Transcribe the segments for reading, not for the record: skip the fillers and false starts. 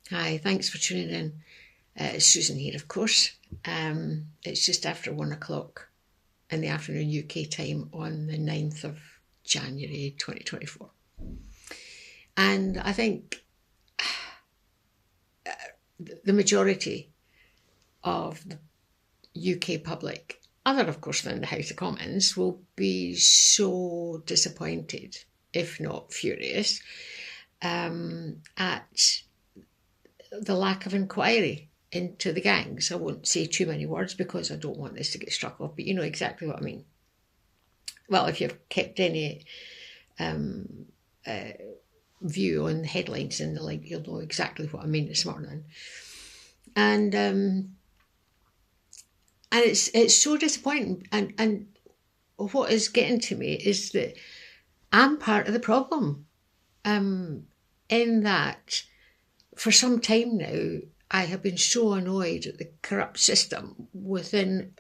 Hi, thanks for tuning in. It's Susan here, of course. It's just after 1 o'clock in the afternoon UK time on the 9th of January 2024. And I think the majority of the UK public, other of course than the House of Commons, will be so disappointed, if not furious, at the lack of inquiry into the gangs. I won't say too many words because I don't want this to get struck off, but you know exactly what I mean. Well, if you've kept any view on the headlines and the like, you'll know exactly what I mean this morning. And it's so disappointing. And what is getting to me is that I'm part of the problem. In that, for some time now, I have been so annoyed at the corrupt system within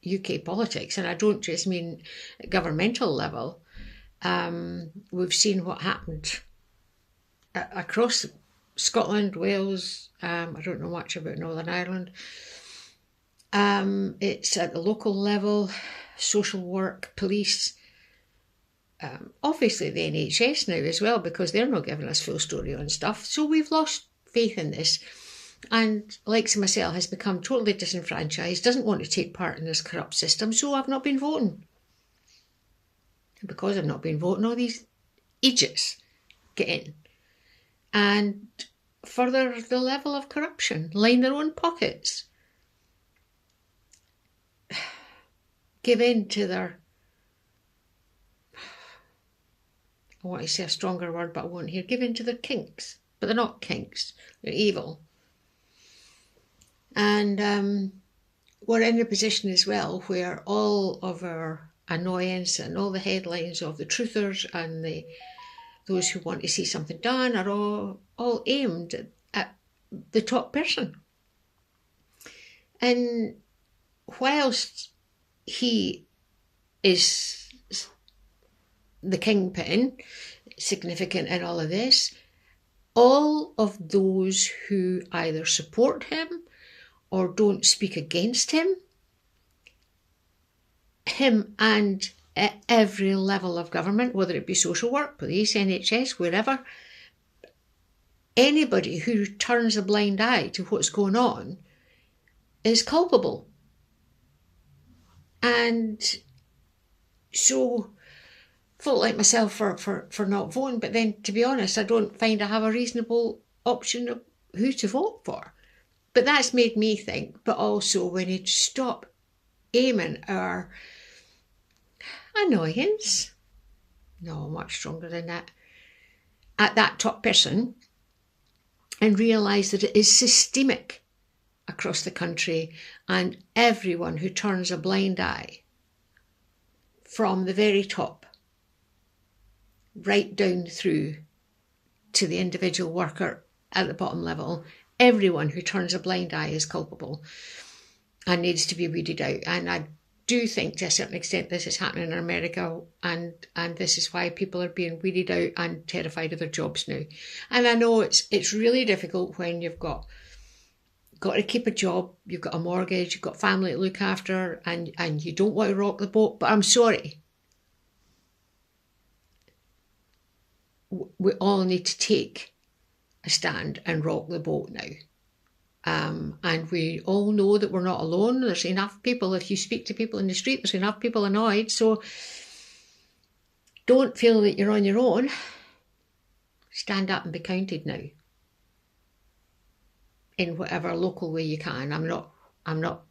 UK politics, and I don't just mean at governmental level. We've seen what happened across Scotland, Wales. I don't know much about Northern Ireland. It's at the local level, social work, police. Obviously the NHS now as well, because they're not giving us full story on stuff. So we've lost faith in this. And like myself has become totally disenfranchised, doesn't want to take part in this corrupt system, so I've not been voting. And because I've not been voting, all these idiots get in. And further the level of corruption, line their own pockets. Give in to their, I want to say a stronger word, but I won't here, give in to their kinks. But they're not kinks, they're evil. And we're in a position as well where all of our annoyance and all the headlines of the truthers and those who want to see something done are all aimed at the top person. And whilst he is the kingpin, significant in all of this, all of those who either support him or don't speak against him and at every level of government, whether it be social work, police, NHS, wherever, anybody who turns a blind eye to what's going on is culpable. And so, folk like myself for not voting, but then to be honest, I don't find I have a reasonable option of who to vote for. But that's made me think, but also we need to stop aiming our annoyance, no, much stronger than that, at that top person and realise that it is systemic across the country, and everyone who turns a blind eye from the very top right down through to the individual worker at the bottom level, everyone who turns a blind eye is culpable and needs to be weeded out. And I do think to a certain extent this is happening in America, and this is why people are being weeded out and terrified of their jobs now. And I know it's really difficult when you've got to keep a job, you've got a mortgage, you've got family to look after, and you don't want to rock the boat, but I'm sorry. We all need to take a stand and rock the boat now. And we all know that we're not alone. There's enough people, if you speak to people in the street, there's enough people annoyed. So don't feel that you're on your own. Stand up and be counted now. In whatever local way you can. I'm not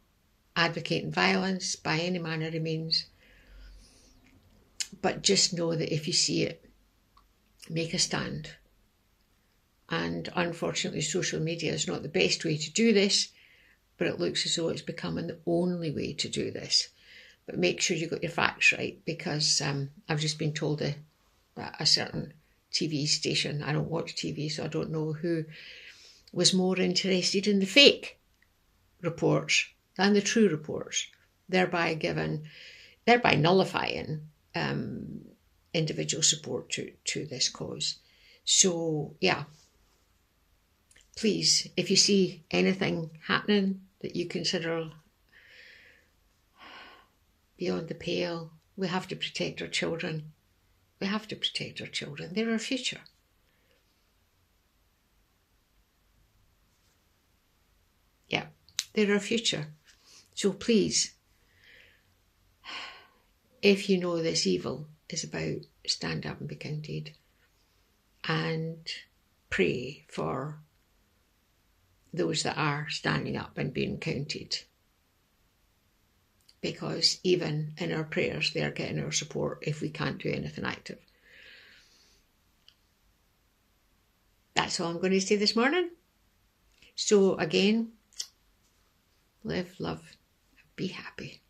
advocating violence by any manner of means. But just know that if you see it, make a stand. And unfortunately, social media is not the best way to do this, but it looks as though it's becoming the only way to do this. But make sure you got your facts right, because I've just been told that a certain TV station, I don't watch TV, so I don't know who, was more interested in the fake reports than the true reports, thereby nullifying individual support to this cause. So yeah, please, if you see anything happening that you consider beyond the pale, we have to protect our children. We have to protect our children. They're our future. Yeah, they're our future. So please, if you know this evil is about, stand up and be counted, and pray for those that are standing up and being counted. Because even in our prayers, they are getting our support if we can't do anything active. That's all I'm going to say this morning. So again, live, love, be happy.